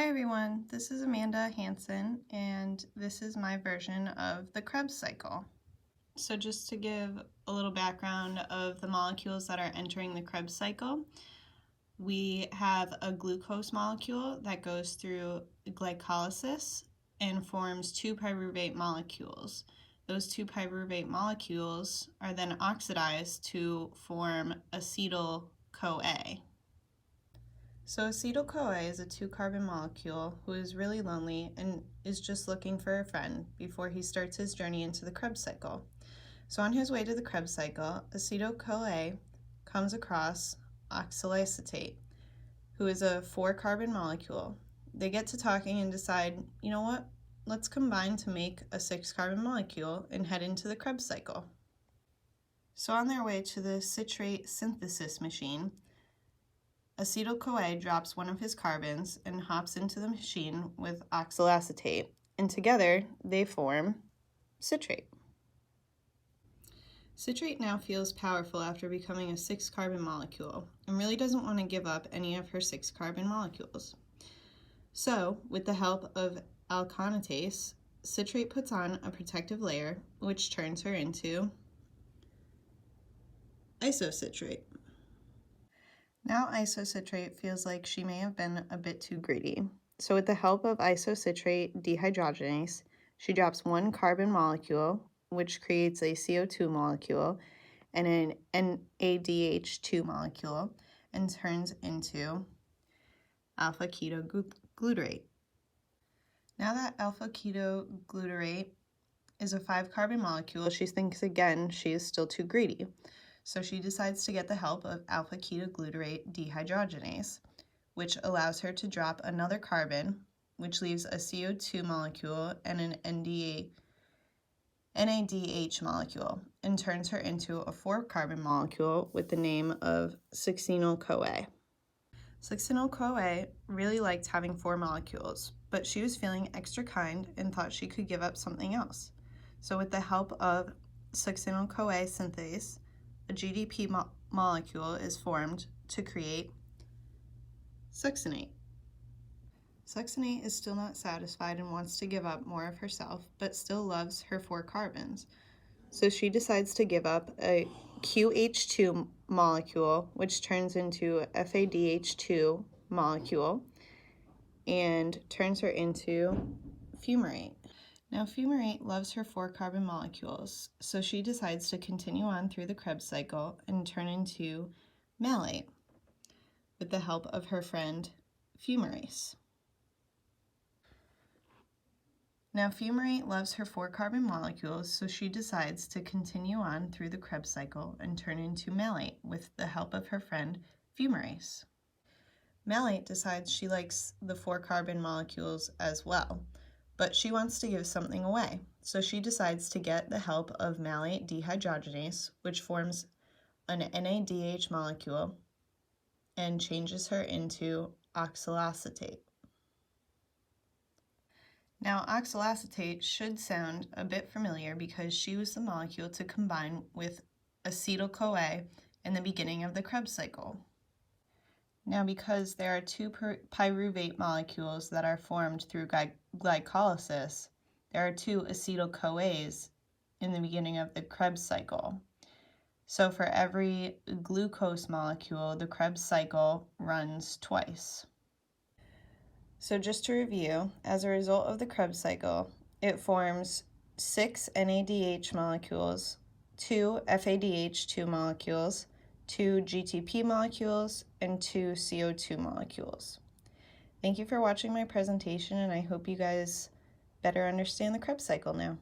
Hi everyone, this is Amanda Hansen, and this is my version of the Krebs cycle. So just to give a little background of the molecules that are entering the Krebs cycle, we have a glucose molecule that goes through glycolysis and forms two pyruvate molecules. Those two molecules are then oxidized to form acetyl-CoA. So acetyl-CoA is a 2-carbon molecule who is really lonely and is just looking for a friend before he starts his journey into the Krebs cycle. So on his way to the Krebs cycle, acetyl-CoA comes across oxaloacetate, who is a 4-carbon molecule. They get to talking and decide, you know what, let's combine to make a 6-carbon molecule and head into the Krebs cycle. So on their way to the citrate synthesis machine, acetyl-CoA drops one of his carbons and hops into the machine with oxaloacetate, and together they form citrate. Citrate now feels powerful after becoming a 6-carbon molecule and really doesn't want to give up any of her 6-carbon molecules. So, with the help of alkanitase, citrate puts on a protective layer which turns her into isocitrate. Now isocitrate feels like she may have been a bit too greedy. So with the help of isocitrate dehydrogenase, she drops one carbon molecule, which creates a CO2 molecule and an NADH2 molecule, and turns into alpha-ketoglutarate. Now that alpha-ketoglutarate is a 5-carbon molecule, she thinks again she is still too greedy. So she decides to get the help of alpha-ketoglutarate dehydrogenase, which allows her to drop another carbon, which leaves a CO2 molecule and an NADH molecule, and turns her into a 4-carbon molecule with the name of succinyl-CoA. Succinyl-CoA really liked having 4 molecules, but she was feeling extra kind and thought she could give up something else. So with the help of succinyl-CoA synthase, a GDP molecule is formed to create succinate. Succinate is still not satisfied and wants to give up more of herself, but still loves her 4 carbons. So she decides to give up a QH2 molecule, which turns into a FADH2 molecule and turns her into fumarate. Now fumarate loves her 4-carbon molecules, so she decides to continue on through the Krebs cycle and turn into malate with the help of her friend fumarase. Now fumarate loves her 4-carbon molecules, so she decides to continue on through the Krebs cycle and turn into malate with the help of her friend fumarase. Malate decides she likes the 4-carbon molecules as well, but she wants to give something away, so she decides to get the help of malate dehydrogenase, which forms an NADH molecule and changes her into oxaloacetate. Now, oxaloacetate should sound a bit familiar because she was the molecule to combine with acetyl-CoA in the beginning of the Krebs cycle. Now, because there are 2 pyruvate molecules that are formed through glycolysis, there are 2 acetyl-CoAs in the beginning of the Krebs cycle. So for every glucose molecule, the Krebs cycle runs twice. So just to review, as a result of the Krebs cycle, it forms 6 NADH molecules, 2 FADH2 molecules, 2 GTP molecules, and 2 CO2 molecules. Thank you for watching my presentation, and I hope you guys better understand the Krebs cycle now.